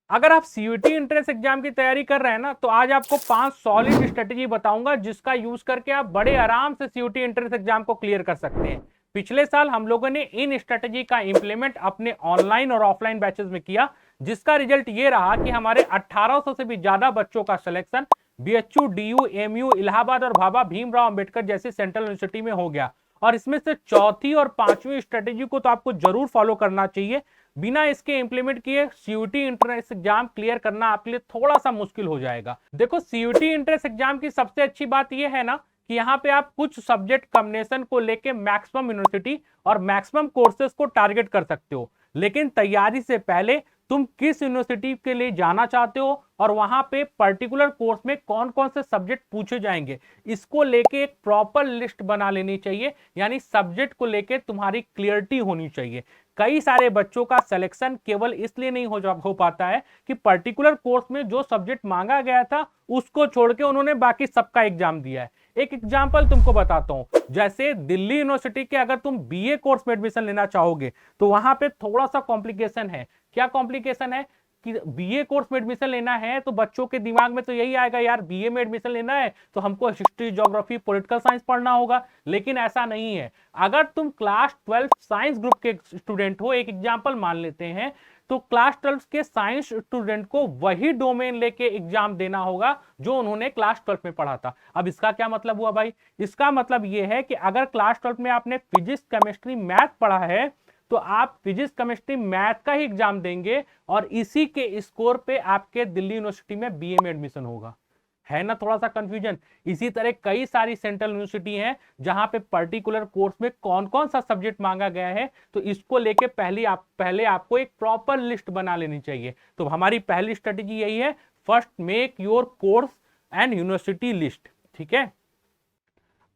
अगर आप CUT entrance exam की तैयारी कर रहे हैं ना, तो आज आपको 5 सॉलिड स्ट्रेटेजी बताऊंगा जिसका यूज करके आप बड़े आराम से सीयूटी एंट्रेंस एग्जाम को क्लियर कर सकते हैं। पिछले साल हम लोगों ने इन स्ट्रेटेजी का इंप्लीमेंट अपने ऑनलाइन और ऑफलाइन बैचेस में किया, जिसका रिजल्ट ये रहा कि हमारे 1800 से भी ज्यादा बच्चों का selection BHU, DU, MU, Allahabad और बाबा भीमराव अंबेडकर जैसी सेंट्रल यूनिवर्सिटी में हो गया। और इसमें से चौथी और पांचवी स्ट्रेटेजी को तो आपको जरूर फॉलो करना चाहिए। बिना इसके इंप्लीमेंट किए सीयूटी एंट्रेंस एग्जाम क्लियर करना आपके लिए थोड़ा सा मुश्किल हो जाएगा। देखो, सीयूटी एंट्रेंस एग्जाम की सबसे अच्छी बात यह है ना कि यहाँ पे आप कुछ सब्जेक्ट कॉम्बिनेशन को लेके मैक्सिमम यूनिवर्सिटी और मैक्सिमम कोर्सेज को टारगेट कर सकते हो। लेकिन तैयारी से पहले तुम किस यूनिवर्सिटी के लिए जाना चाहते हो और वहां पे पर्टिकुलर कोर्स में कौन कौन से सब्जेक्ट पूछे जाएंगे, इसको लेके एक प्रॉपर लिस्ट बना लेनी चाहिए। यानी सब्जेक्ट को लेके तुम्हारी क्लियरिटी होनी चाहिए। कई सारे बच्चों का सिलेक्शन केवल इसलिए नहीं हो पाता है कि पर्टिकुलर कोर्स में जो सब्जेक्ट मांगा गया था उसको छोड़ के उन्होंने बाकी सबका एग्जाम दिया है। एक एग्जांपल तुमको बताता हूं, जैसे दिल्ली यूनिवर्सिटी के अगर तुम बीए कोर्स में एडमिशन लेना चाहोगे तो वहां पे थोड़ा सा कॉम्प्लिकेशन है। क्या कॉम्प्लिकेशन है कि बीए कोर्स में एडमिशन लेना है तो बच्चों के दिमाग में तो यही आएगा, यार बीए में एडमिशन लेना है तो हमको हिस्ट्री, ज्योग्राफी, पॉलिटिकल साइंस पढ़ना होगा। लेकिन ऐसा नहीं है। अगर तुम क्लास 12 साइंस ग्रुप के स्टूडेंट हो, एक एग्जांपल मान लेते हैं, तो क्लास 12 के साइंस स्टूडेंट को वही डोमेन लेके एग्जाम देना होगा जो उन्होंने क्लास 12 में पढ़ा था। अब इसका क्या मतलब हुआ भाई? इसका मतलब यह है कि अगर क्लास 12 में आपने फिजिक्स, केमिस्ट्री, मैथ पढ़ा है तो आप फिजिक्स, केमिस्ट्री, मैथ का ही एग्जाम देंगे और इसी के स्कोर पे आपके दिल्ली यूनिवर्सिटी में बीए में एडमिशन होगा। है ना थोड़ा सा कंफ्यूजन? इसी तरह कई सारी सेंट्रल यूनिवर्सिटी हैं जहां पे पर्टिकुलर कोर्स में कौन कौन सा सब्जेक्ट मांगा गया है, तो इसको लेके पहले आपको एक प्रॉपर लिस्ट बना लेनी चाहिए। तो हमारी पहली स्ट्रेटेजी यही है, first make your course and university list. ठीक है,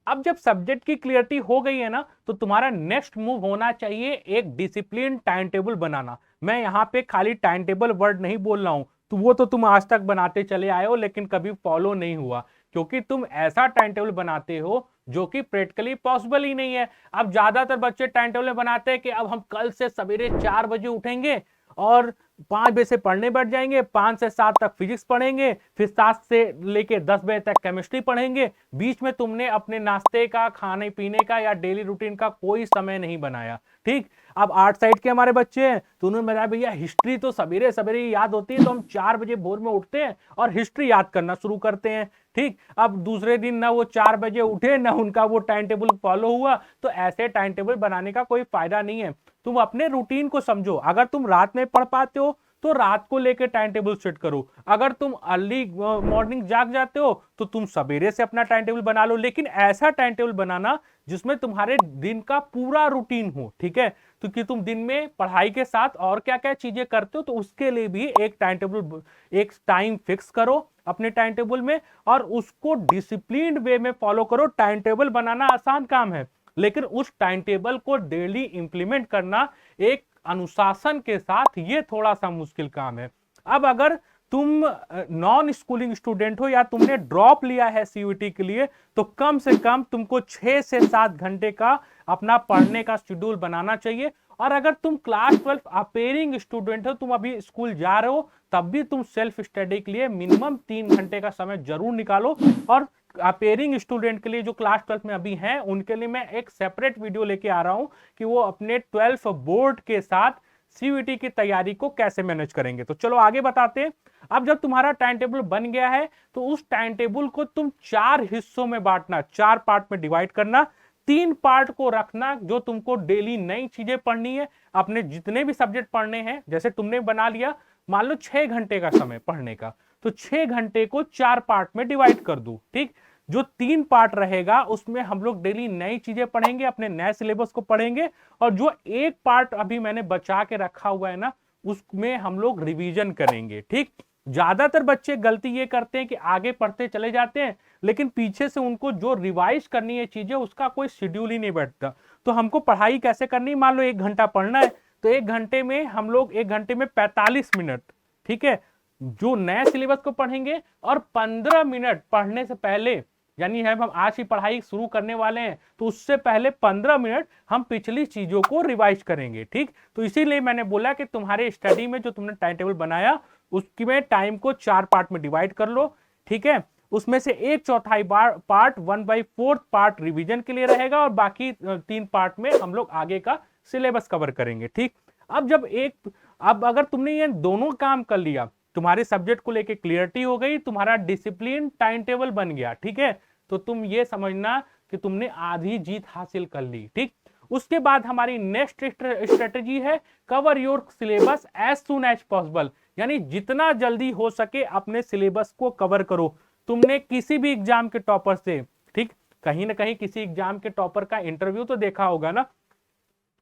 अब जब सब्जेक्ट की क्लियरिटी हो गई है ना, तो तुम्हारा नेक्स्ट मूव होना चाहिए एक डिसिप्लिन टाइम टेबल बनाना। मैं यहाँ पे खाली टाइम टेबल वर्ड नहीं बोल रहा हूं, तो वो तो तुम आज तक बनाते चले आए हो लेकिन कभी फॉलो नहीं हुआ, क्योंकि तुम ऐसा टाइम टेबल बनाते हो जो कि प्रैक्टिकली पॉसिबल ही नहीं है। अब ज्यादातर बच्चे टाइम टेबल बनाते हैं कि अब हम कल से सवेरे 4 बजे उठेंगे और 5 बजे से पढ़ने बैठ जाएंगे, 5 से 7 तक फिजिक्स पढ़ेंगे, फिर 7 से लेके 10 बजे तक केमिस्ट्री पढ़ेंगे। बीच में तुमने अपने नाश्ते का, खाने पीने का या डेली रूटीन का कोई समय नहीं बनाया। ठीक, अब आर्ट साइड के हमारे बच्चे हैं तो उन्होंने बताया भैया हिस्ट्री तो सवेरे सवेरे याद होती है, तो हम 4 बजे भोर में उठते हैं और हिस्ट्री याद करना शुरू करते हैं। ठीक, अब दूसरे दिन ना वो 4 बजे उठे ना उनका वो टाइम टेबल फॉलो हुआ, तो ऐसे टाइम टेबल बनाने का कोई फायदा नहीं है। तुम अपने रूटीन को समझो। अगर तुम रात में पढ़ पाते हो तो रात को लेकर टाइम टेबल सेट करो। अगर तुम अर्ली मॉर्निंग जाग जाते हो तो तुम सवेरे से अपना टाइम टेबल बना लो, लेकिन ऐसा टाइम टेबल बनाना जिसमें तुम्हारे दिन का पूरा रूटीन हो। ठीक है, तो कि तुम दिन में पढ़ाई के साथ और क्या क्या चीजें करते हो, तो उसके लिए भी एक टाइम टेबल, एक टाइम फिक्स करो अपने टाइम टेबल में और उसको डिसिप्लिन्ड वे में फॉलो करो। टाइम टेबल बनाना आसान काम है, लेकिन उस टाइम टेबल को डेली इंप्लीमेंट करना एक अनुशासन के साथ, ये थोड़ा सा मुश्किल काम है। अब अगर तुम नॉन स्कूलिंग स्टूडेंट हो या तुमने ड्रॉप लिया है सीयूटी के लिए, तो कम से कम तुमको 6 से 7 घंटे का अपना पढ़ने का शेड्यूल बनाना चाहिए। और अगर तुम क्लास 12 अपेयरिंग स्टूडेंट हो, तुम अभी स्कूल जा रहे हो, तब भी तुम सेल्फ स्टडी के लिए मिनिमम 3 घंटे का समय जरूर निकालो। और अपेयरिंग स्टूडेंट के लिए जो क्लास 12 में अभी हैं, उनके लिए मैं एक सेपरेट वीडियो लेके आ रहा हूं कि वो अपने 12 बोर्ड के साथ सीयूटी की तैयारी को कैसे मैनेज करेंगे। तो चलो आगे बताते हैं। अब जब तुम्हारा टाइम टेबल बन गया है तो उस टाइम टेबल को तुम 4 हिस्सों में बांटना, 4 पार्ट में डिवाइड करना। 3 पार्ट को रखना जो तुमको डेली नई चीजें पढ़नी है, अपने जितने भी सब्जेक्ट पढ़ने हैं। जैसे तुमने बना लिया मान लो 6 घंटे का समय पढ़ने का, तो 6 घंटे को 4 पार्ट में डिवाइड कर दो। ठीक, जो 3 पार्ट रहेगा उसमें हम लोग डेली नई चीजें पढ़ेंगे, अपने नए सिलेबस को पढ़ेंगे। और जो एक पार्ट अभी मैंने बचा के रखा हुआ है ना, उसमें हम लोग रिवीजन करेंगे। ठीक, ज्यादातर बच्चे गलती ये करते हैं कि आगे पढ़ते चले जाते हैं, लेकिन पीछे से उनको जो रिवाइज करनी है चीजें, उसका कोई शेड्यूल ही नहीं बैठता। तो हमको पढ़ाई कैसे करनी, मान लो 1 घंटा पढ़ना है, तो 1 घंटे में हम लोग 1 घंटे में 45 मिनट, ठीक है, जो नए सिलेबस को पढ़ेंगे और 15 मिनट पढ़ने से पहले यानी है हम आज ही पढ़ाई शुरू करने वाले हैं तो उससे पहले 15 मिनट हम पिछली चीजों को रिवाइज करेंगे। ठीक, तो इसीलिए मैंने बोला कि तुम्हारे स्टडी में जो तुमने टाइम टेबल बनाया उसकी में टाइम को 4 पार्ट में डिवाइड कर लो। ठीक है, उसमें से 1/4 पार्ट 1/4 पार्ट रिवीजन के लिए रहेगा और बाकी 3 पार्ट में हम लोग आगे का सिलेबस कवर करेंगे। ठीक, अब अगर तुमने ये दोनों काम कर लिया, तुम्हारे सब्जेक्ट को लेके क्लियरिटी हो गई, तुम्हारा डिसिप्लिन टाइम टेबल बन गया। ठीक है, तो तुम ये समझना कि तुमने आधी जीत हासिल कर ली। ठीक, उसके बाद हमारी नेक्स्ट स्ट्रेटेजी है cover your syllabus as soon as possible, यानी जितना जल्दी हो सके अपने सिलेबस को कवर करो। तुमने किसी भी एग्जाम के टॉपर से, ठीक, कहीं ना कहीं किसी एग्जाम के टॉपर का इंटरव्यू तो देखा होगा ना,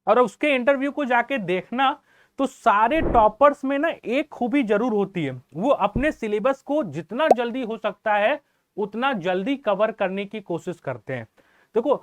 और उसके इंटरव्यू को जाके देखना तो सारे टॉपर्स में ना एक खूबी जरूर होती है, वो अपने सिलेबस को जितना जल्दी हो सकता है उतना जल्दी कवर करने की कोशिश करते हैं। देखो,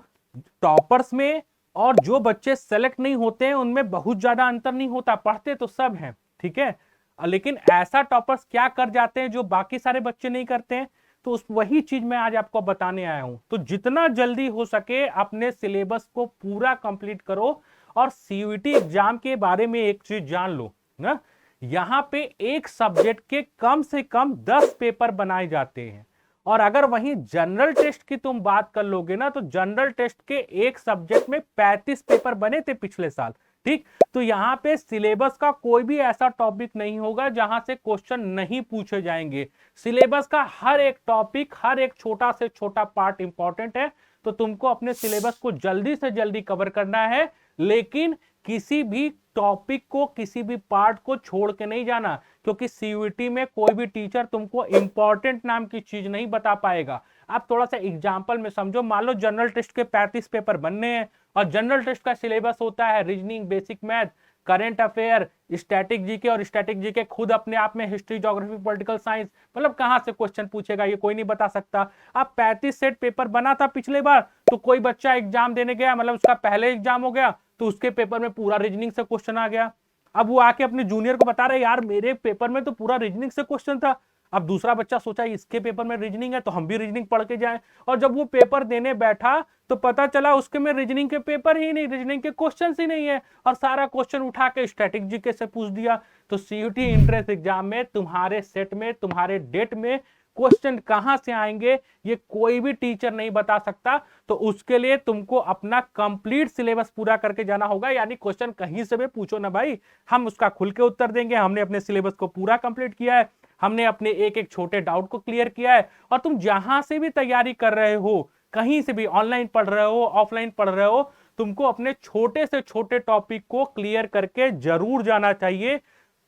टॉपर्स में और जो बच्चे सेलेक्ट नहीं होते हैं उनमें बहुत ज्यादा अंतर नहीं होता, पढ़ते तो सब हैं। ठीक है, लेकिन ऐसा टॉपर्स क्या कर जाते हैं जो बाकी सारे बच्चे नहीं करते हैं, तो उस वही चीज मैं आज आपको बताने आया हूं। तो जितना जल्दी हो सके अपने सिलेबस को पूरा कंप्लीट करो। और सीयूईटी एग्जाम के बारे में एक चीज जान लो ना, यहां पे एक सब्जेक्ट के कम से कम 10 पेपर बनाए जाते हैं। और अगर वहीं जनरल टेस्ट की तुम बात कर लोगे ना, तो जनरल टेस्ट के एक सब्जेक्ट में 35 पेपर बने थे पिछले साल। ठीक, तो यहाँ पे सिलेबस का कोई भी ऐसा टॉपिक नहीं होगा जहां से क्वेश्चन नहीं पूछे जाएंगे। सिलेबस का हर एक टॉपिक, हर एक छोटा से छोटा पार्ट इंपॉर्टेंट है। तो तुमको अपने सिलेबस को जल्दी से जल्दी कवर करना है, लेकिन किसी भी टॉपिक को, किसी भी पार्ट को छोड़ के नहीं जाना, क्योंकि सीयूईटी में कोई भी टीचर तुमको इंपॉर्टेंट नाम की चीज नहीं बता पाएगा। आप थोड़ा सा एग्जांपल में समझो, मान लो जनरल टेस्ट के 35 पेपर बनने हैं और जनरल टेस्ट का सिलेबस होता है reasoning, basic math, current affair, static GK, और स्टैटिक जीके खुद अपने आप में हिस्ट्री, ज्योग्राफी, पॉलिटिकल साइंस, मतलब कहां से क्वेश्चन पूछेगा ये कोई नहीं बता सकता। अब 35 सेट पेपर बना था पिछले बार, तो कोई बच्चा एग्जाम देने गया, मतलब उसका पहले एग्जाम हो गया, तो उसके पेपर में पूरा रीजनिंग से क्वेश्चन आ गया। अब वो आके अपने जूनियर को बता रहे, यार मेरे पेपर में तो पूरा रीजनिंग से क्वेश्चन था। अब दूसरा बच्चा सोचा इसके पेपर में रीजनिंग है तो हम भी रीजनिंग पढ़ के जाएं, और जब वो पेपर देने बैठा तो पता चला उसके में रीजनिंग के पेपर ही नहीं, रीजनिंग के क्वेश्चन ही नहीं है, और सारा क्वेश्चन उठा के स्टैटिक जीके से पूछ दिया। तो सीयूटी एंट्रेंस एग्जाम में तुम्हारे सेट में, तुम्हारे डेट में क्वेश्चन कहां से आएंगे ये कोई भी टीचर नहीं बता सकता। तो उसके लिए तुमको अपना कंप्लीट सिलेबस पूरा करके जाना होगा, यानी क्वेश्चन कहीं से भी पूछो ना भाई, हम उसका खुल के उत्तर देंगे। हमने अपने सिलेबस को पूरा कंप्लीट किया है, हमने अपने एक एक छोटे डाउट को क्लियर किया है। और तुम जहां से भी तैयारी कर रहे हो, कहीं से भी, ऑनलाइन पढ़ रहे हो, ऑफलाइन पढ़ रहे हो, तुमको अपने छोटे से छोटे टॉपिक को क्लियर करके जरूर जाना चाहिए।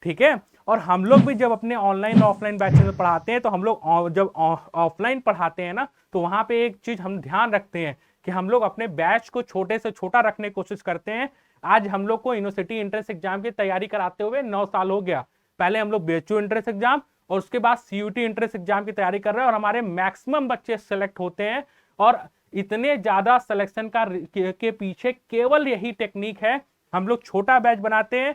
ठीक है, और हम लोग भी जब अपने ऑनलाइन ऑफलाइन बैचेस में पढ़ाते हैं, तो हम लोग जब ऑफलाइन पढ़ाते हैं ना, तो वहां पे एक चीज हम ध्यान रखते हैं कि हम लोग अपने बैच को छोटे से छोटा रखने की कोशिश करते हैं। आज हम लोग को यूनिवर्सिटी एंट्रेंस एग्जाम की तैयारी कराते हुए 9 साल हो गया। पहले हम लोग बीएचयू एंट्रेंस एग्जाम और उसके बाद सीयूटी एंट्रेंस एग्जाम की तैयारी कर रहे हैं, और हमारे मैक्सिमम बच्चे सेलेक्ट होते हैं। और इतने ज्यादा सिलेक्शन के पीछे केवल यही टेक्निक है, हम लोग छोटा बैच बनाते हैं,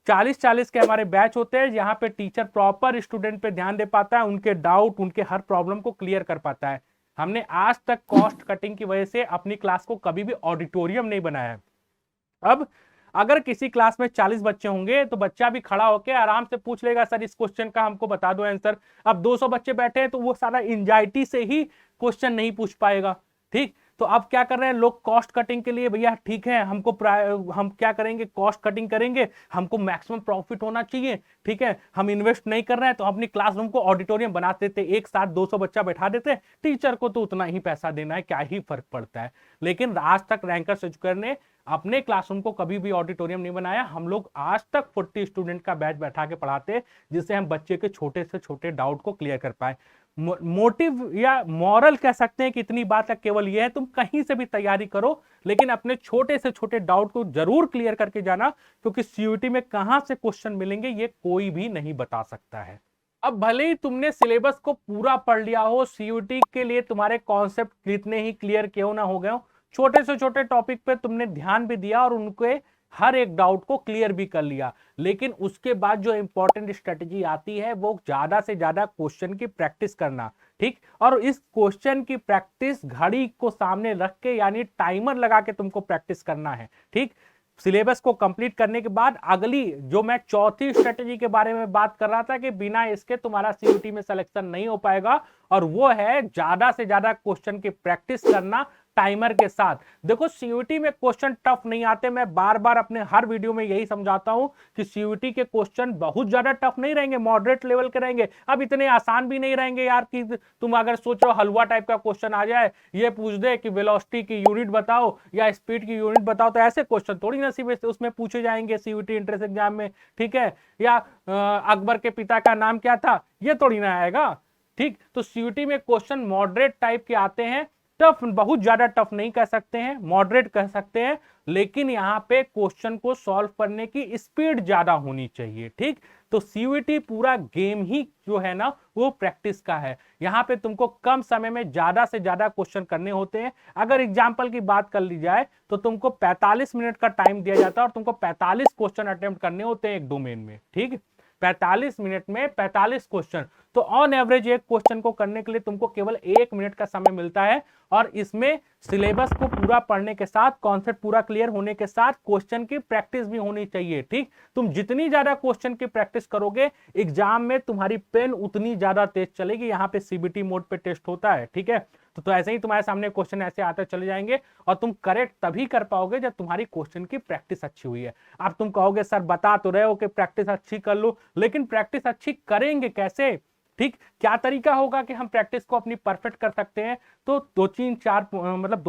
40-40 के हमारे बैच होते हैं, यहाँ पे टीचर प्रॉपर स्टूडेंट पे ध्यान दे पाता है, उनके डाउट, उनके हर प्रॉब्लम को क्लियर कर पाता है। हमने आज तक कॉस्ट कटिंग की वजह से अपनी क्लास को कभी भी ऑडिटोरियम नहीं बनाया है। अब अगर किसी क्लास में 40 बच्चे होंगे तो बच्चा भी खड़ा होकर आराम से पूछ लेगा, सर इस क्वेश्चन का हमको बता दो आंसर। अब 200 बच्चे बैठे हैं तो वो सारा एंजाइटी से ही क्वेश्चन नहीं पूछ पाएगा। ठीक, तो अब क्या कर रहे हैं लोग कॉस्ट कटिंग के लिए, भैया ठीक है हम क्या करेंगे, कॉस्ट कटिंग करेंगे, हमको मैक्सिमम प्रॉफिट होना चाहिए। ठीक है, हम इन्वेस्ट नहीं कर रहे हैं तो अपनी क्लासरूम को ऑडिटोरियम बना देते, एक साथ 200 बच्चा बैठा देते, टीचर को तो उतना ही पैसा देना है, क्या ही फर्क पड़ता है। लेकिन आज तक रैंकर्स एजुकेटर ने अपने क्लासरूम को कभी भी ऑडिटोरियम नहीं बनाया। हम लोग आज तक 40 स्टूडेंट का बैच बैठा के पढ़ाते, जिससे हम बच्चे के छोटे से छोटे डाउट को क्लियर कर पाए। मोटिव या मॉरल कह सकते हैं कि इतनी बात का केवल यह है, तुम कहीं से भी तैयारी करो, लेकिन अपने छोटे से छोटे डाउट को जरूर क्लियर करके जाना, क्योंकि सीयूटी में कहां से क्वेश्चन मिलेंगे ये कोई भी नहीं बता सकता है। अब भले ही तुमने सिलेबस को पूरा पढ़ लिया हो, सीयूटी के लिए तुम्हारे कॉन्सेप्ट कितने ही क्लियर क्यों ना हो गए हो, छोटे से छोटे टॉपिक पे तुमने ध्यान भी दिया और उनके हर एक डाउट को क्लियर भी कर लिया, लेकिन उसके बाद जो इंपॉर्टेंट स्ट्रेटेजी आती है वो ज्यादा से ज्यादा क्वेश्चन की प्रैक्टिस करना, ठीक। और इस क्वेश्चन की प्रैक्टिस घड़ी को सामने रख के यानी टाइमर लगा के तुमको प्रैक्टिस करना है, ठीक। सिलेबस को कंप्लीट करने के बाद अगली जो मैं चौथी स्ट्रेटेजी के बारे में बात कर रहा था कि बिना इसके तुम्हारा सीयूटी में सिलेक्शन नहीं हो पाएगा, और वो है ज्यादा से ज्यादा क्वेश्चन की प्रैक्टिस करना टाइमर के साथ। देखो सीयूटी में क्वेश्चन टफ नहीं आते, मैं बार बार अपने हर वीडियो में यही समझाता हूं कि सीयूटी के क्वेश्चन बहुत ज्यादा टफ नहीं रहेंगे, मॉडरेट लेवल के रहेंगे। अब इतने आसान भी नहीं रहेंगे यार कि तुम अगर सोचो हलवा टाइप का क्वेश्चन आ जाए, ये पूछ दे कि वेलोसिटी की यूनिट बताओ या स्पीड की यूनिट बताओ, तो ऐसे क्वेश्चन थोड़ी नसीब उसमें पूछे जाएंगे सीयूटी एंट्रेंस एग्जाम में, ठीक है। या अकबर के पिता का नाम क्या था, ये थोड़ी ना आएगा, ठीक। तो सीयूटी में क्वेश्चन मॉडरेट टाइप के आते हैं, टफ बहुत ज्यादा टफ नहीं कह सकते हैं, मॉडरेट कह सकते हैं, लेकिन यहां पे क्वेश्चन को सॉल्व करने की स्पीड ज्यादा होनी चाहिए, ठीक। तो सीयूटी पूरा गेम ही जो है ना वो प्रैक्टिस का है। यहां पे तुमको कम समय में ज्यादा से ज्यादा क्वेश्चन करने होते हैं। अगर एग्जांपल की बात कर ली जाए तो तुमको 45 मिनट का टाइम दिया जाता है और तुमको 45 क्वेश्चन अटेम्प्ट करने होते हैं एक डोमेन में, ठीक। 45 मिनट में 45 क्वेश्चन, तो ऑन एवरेज एक क्वेश्चन को करने के लिए तुमको केवल 1 मिनट का समय मिलता है, और इसमें सिलेबस को पूरा पढ़ने के साथ, कॉन्सेप्ट पूरा क्लियर होने के साथ क्वेश्चन की प्रैक्टिस भी होनी चाहिए, ठीक। तुम जितनी ज्यादा क्वेश्चन की प्रैक्टिस करोगे एग्जाम में तुम्हारी पेन उतनी ज्यादा तेज चलेगी। यहाँ पे सीबीटी मोड पे टेस्ट होता है, ठीक है। तो ऐसे ही तुम्हारे सामने क्वेश्चन ऐसे आते चले जाएंगे, और तुम करेक्ट तभी कर पाओगे जब तुम्हारी क्वेश्चन की प्रैक्टिस अच्छी हुई है। अब तुम कहोगे सर बता तो रहे हो कि प्रैक्टिस अच्छी कर लो, लेकिन प्रैक्टिस अच्छी करेंगे कैसे, ठीक। क्या तरीका होगा कि हम प्रैक्टिस को अपनी परफेक्ट कर सकते हैं, तो दो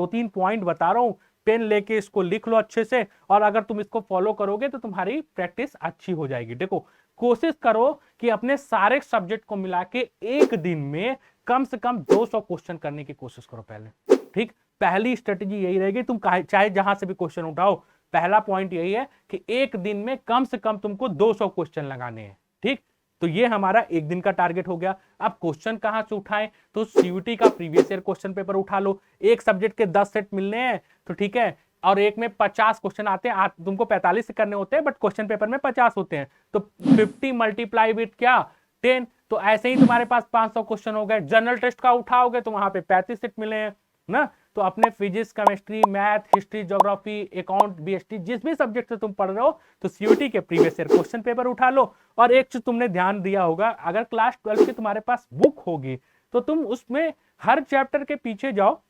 तीन पॉइंट बता रहा हूं, पेन लेके इसको लिख लो अच्छे से, और अगर तुम इसको फॉलो करोगे तो तुम्हारी प्रैक्टिस अच्छी हो जाएगी। देखो कोशिश करो कि अपने सारे सब्जेक्ट को मिला के एक दिन में कम से कम 200 क्वेश्चन करने की कोशिश करो पहले, ठीक। पहली स्ट्रेटेजी यही रहेगी, तुम चाहे जहां से भी क्वेश्चन उठाओ, पहला पॉइंट यही है कि एक दिन में कम से कम तुमको 200 क्वेश्चन लगाने हैं, ठीक। तो ये हमारा एक दिन का टारगेट हो गया। अब क्वेश्चन कहां से उठाएं, तो सीयूटी का प्रीवियस ईयर क्वेश्चन पेपर उठा लो। एक सब्जेक्ट के 10 सेट मिलने हैं तो ठीक है, और एक में 50 क्वेश्चन आते हैं, तुमको 45 से करने होते हैं, बट क्वेश्चन पेपर में 50 होते हैं, तो 50 मल्टीप्लाई विथ क्या 10, तो ऐसे ही तुम्हारे पास 500 क्वेश्चन हो गए। जनरल टेस्ट का उठाओगे तो वहां पे 35 सेट मिले हैं ना, तो अपने physics, chemistry, math, history, geography, account, BST, जिस भी सब्जेक्ट से तुम पढ़ रहे हो, तो सीयूटी के प्रीवियस ईयर क्वेश्चन पेपर उठा लो। और एक चीज तुमने ध्यान दिया होगा, अगर क्लास 12 की तुम्हारे पास बुक होगी तो तुम उसमें हर चैप्टर के पीछे जाओ,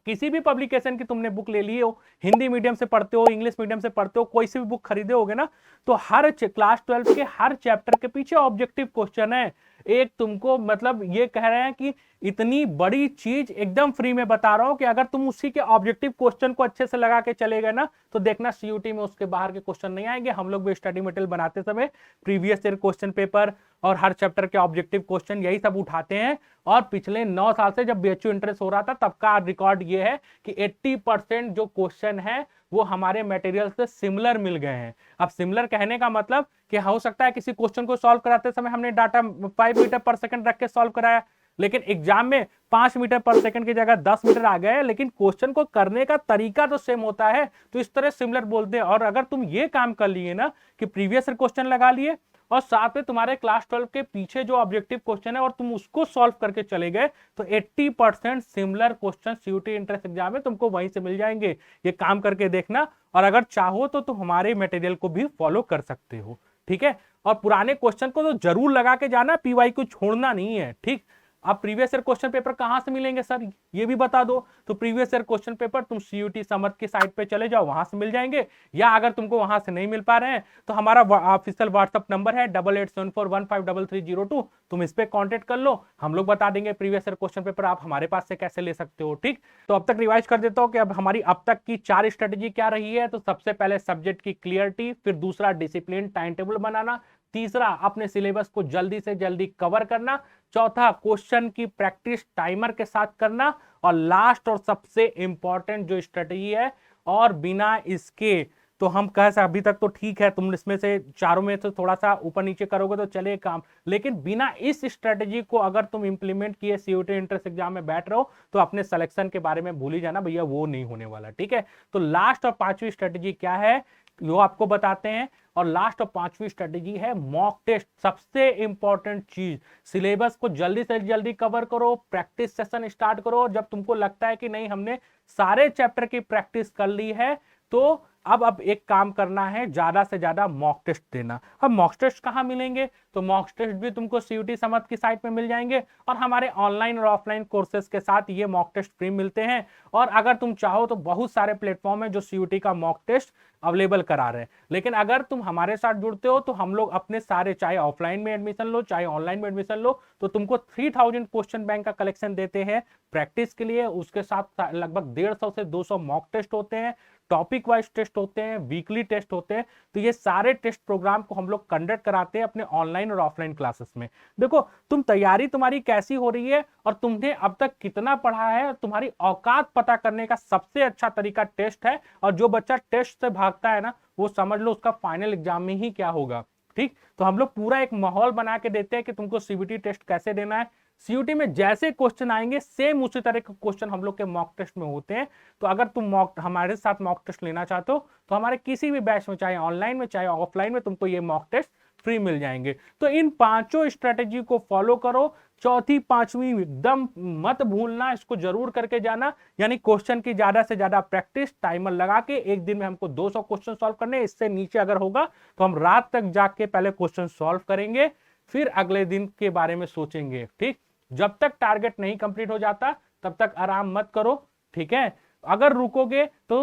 किसी भी पब्लिकेशन की तुमने बुक ले ली हो, हिंदी मीडियम से पढ़ते हो, इंग्लिश मीडियम से पढ़ते हो, कोई सी भी बुक खरीदे होगे ना, तो हर क्लास 12 के हर चैप्टर के पीछे ऑब्जेक्टिव क्वेश्चन है। एक तुमको मतलब ये कह रहे हैं कि इतनी बड़ी चीज एकदम फ्री में बता रहा हूं कि अगर तुम उसी के ऑब्जेक्टिव क्वेश्चन को अच्छे से लगा के चले गए ना, तो देखना सीयूटी में उसके बाहर के क्वेश्चन नहीं आएंगे। हम लोग भी स्टडी मटेरियल बनाते समय प्रीवियस ईयर क्वेश्चन पेपर और हर चैप्टर के ऑब्जेक्टिव क्वेश्चन यही सब उठाते हैं। और पिछले 9 साल से जब बीएचयू इंट्रेंस हो रहा था तब का रिकॉर्ड ये है कि 80% जो क्वेश्चन है वो हमारे मटेरियल से सिमिलर मिल गए हैं। अब सिमिलर कहने का मतलब कि हो सकता है किसी क्वेश्चन को सॉल्व कराते समय हमने डाटा 5 मीटर पर सेकंड रख के सॉल्व कराया, लेकिन एग्जाम में 5 मीटर पर सेकंड की जगह 10 मीटर आ गए, लेकिन क्वेश्चन को करने का तरीका तो सेम होता है, तो इस तरह सिमिलर बोलते हैं। और अगर तुम ये काम कर लिए ना कि प्रीवियस क्वेश्चन लगा लिए और साथ में तुम्हारे क्लास 12 के पीछे जो ऑब्जेक्टिव क्वेश्चन है और तुम उसको सॉल्व करके चले गए, तो 80% similar question CUET entrance exam में तुमको वहीं से मिल जाएंगे। ये काम करके देखना, और अगर चाहो तो तुम हमारे मटेरियल को भी फॉलो कर सकते हो, ठीक है। और पुराने क्वेश्चन को तो जरूर लगा के जाना, पीवाई को छोड़ना नहीं है, ठीक। अब प्रीवियस ईयर क्वेश्चन पेपर कहां से मिलेंगे सर, ये भी बता दो। तो प्रीवियस ईयर क्वेश्चन पेपर तुम सीयूटी समर्थ की साइट पे चले जाओ, वहां से मिल जाएंगे, या अगर तुमको वहां से नहीं मिल पा रहे हैं तो हमारा ऑफिशियल व्हाट्सएप नंबर है 8874153302, तुम इस पे कांटेक्ट कर लो, हम लोग बता देंगे प्रीवियस ईयर क्वेश्चन पेपर आप हमारे पास से कैसे ले सकते हो, ठीक। तो अब तक रिवाइज कर देता हूं कि अब हमारी अब तक की 4 स्ट्रेटेजी क्या रही है। तो सबसे पहले सब्जेक्ट की क्लियरिटी, फिर दूसरा डिसिप्लिन टाइम टेबल बनाना, तीसरा अपने सिलेबस को जल्दी से जल्दी कवर करना, चौथा क्वेश्चन की प्रैक्टिस टाइमर के साथ करना, और लास्ट और सबसे इंपॉर्टेंट जो स्ट्रेटजी है, और बिना इसके तो हम कह सकते अभी तक तो ठीक है, तुम इसमें से चारों में से थोड़ा सा ऊपर नीचे करोगे तो चले काम, लेकिन बिना इस स्ट्रेटजी को अगर तुम इंप्लीमेंट किए सीयूटी एंट्रेंस एग्जाम में बैठ रहो तो अपने सिलेक्शन के बारे में भूल ही जाना भैया, वो नहीं होने वाला, ठीक है। तो लास्ट और 5वीं स्ट्रेटजी क्या है वो आपको बताते हैं। और लास्ट और पांचवी स्ट्रेटेजी है मॉक टेस्ट। सबसे इंपॉर्टेंट चीज, सिलेबस को जल्दी से जल्दी कवर करो, प्रैक्टिस सेशन स्टार्ट करो। जब तुमको लगता है कि नहीं हमने सारे चैप्टर की प्रैक्टिस कर ली है, तो अब एक काम करना है, ज्यादा से ज्यादा मॉक टेस्ट देना। अब मॉक टेस्ट कहाँ मिलेंगे? तो मॉक टेस्ट भी तुमको सीयूटी समझ की साइट पे मिल जाएंगे, और हमारे ऑनलाइन और ऑफलाइन कोर्सेज के साथ ये मॉक टेस्ट फ्री मिलते हैं। और अगर तुम चाहो तो बहुत सारे प्लेटफॉर्म है जो सीयूटी का मॉक टेस्ट अवेलेबल करा रहे हैं। लेकिन अगर तुम हमारे साथ जुड़ते हो तो हम लोग अपने सारे, चाहे ऑफलाइन में एडमिशन लो चाहे ऑनलाइन में एडमिशन लो, तो तुमको 3000 क्वेश्चन बैंक का कलेक्शन देते हैं प्रैक्टिस के लिए। उसके साथ लगभग 150 से 200 मॉक टेस्ट होते हैं, टॉपिक वाइज टेस्ट होते हैं, वीकली टेस्ट होते हैं। तो ये सारे टेस्ट प्रोग्राम को हम लोग कंडक्ट कराते हैं अपने ऑनलाइन और ऑफलाइन क्लासेस में। देखो तुम तैयारी तुम्हारी कैसी हो रही है और तुमने अब तक कितना पढ़ा है, तुम्हारी औकात पता करने का सबसे अच्छा तरीका टेस्ट है। और जो बच्चा टेस्ट से भागता है ना, वो समझ लो उसका फाइनल एग्जाम में ही क्या होगा। ठीक, तो हम लोग पूरा एक माहौल बना के देते हैं कि तुमको सीबीटी टेस्ट कैसे देना है। सीयूटी में जैसे क्वेश्चन आएंगे सेम उसी तरह के क्वेश्चन हम लोग के मॉक टेस्ट में होते हैं। तो अगर तुम हमारे साथ मॉक टेस्ट लेना चाहते हो तो हमारे किसी भी बैच में, चाहे ऑनलाइन में चाहे ऑफलाइन में, तुमको ये मॉक टेस्ट फ्री मिल जाएंगे। तो इन पांचों स्ट्रेटेजी को फॉलो करो। चौथी पांचवी एकदम मत भूलना, इसको जरूर करके जाना। यानी क्वेश्चन की ज्यादा से ज्यादा प्रैक्टिस, टाइमर लगा के एक दिन में हमको 200 क्वेश्चन सॉल्व करने, इससे नीचे अगर होगा तो हम रात तक जाग के पहले क्वेश्चन सॉल्व करेंगे, फिर अगले दिन के बारे में सोचेंगे। ठीक, जब तक टारगेट नहीं कंप्लीट हो जाता तब तक आराम मत करो। ठीक है, अगर रुकोगे तो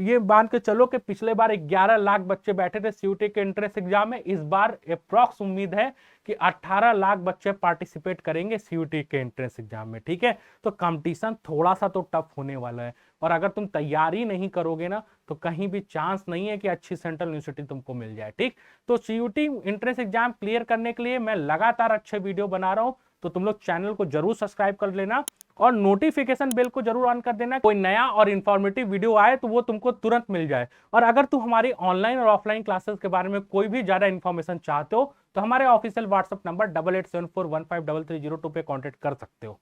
ये मान के चलो कि पिछले बार 11 लाख बच्चे बैठे थे सीयूटी के एंट्रेंस एग्जाम में, इस बार अप्रॉक्स उम्मीद है कि 18 लाख बच्चे पार्टिसिपेट करेंगे सीयूटी के एंट्रेंस एग्जाम में। ठीक है, तो कंपटीशन थोड़ा सा तो टफ होने वाला है। और अगर तुम तैयारी नहीं करोगे ना तो कहीं भी चांस नहीं है कि अच्छी सेंट्रल यूनिवर्सिटी तुमको मिल जाए। ठीक, तो सीयूटी एंट्रेंस एग्जाम क्लियर करने के लिए मैं लगातार अच्छे वीडियो बना रहा हूं, तो तुम लोग चैनल को जरूर सब्सक्राइब कर लेना और नोटिफिकेशन बेल को जरूर ऑन कर देना। कोई नया और इंफॉर्मेटिव वीडियो आए तो वो तुमको तुरंत मिल जाए। और अगर तुम हमारी ऑनलाइन और ऑफलाइन क्लासेस के बारे में कोई भी ज्यादा इंफॉर्मेशन चाहते हो तो हमारे ऑफिशियल व्हाट्सएप नंबर 8874153302 पे कॉन्टेक्ट कर सकते हो।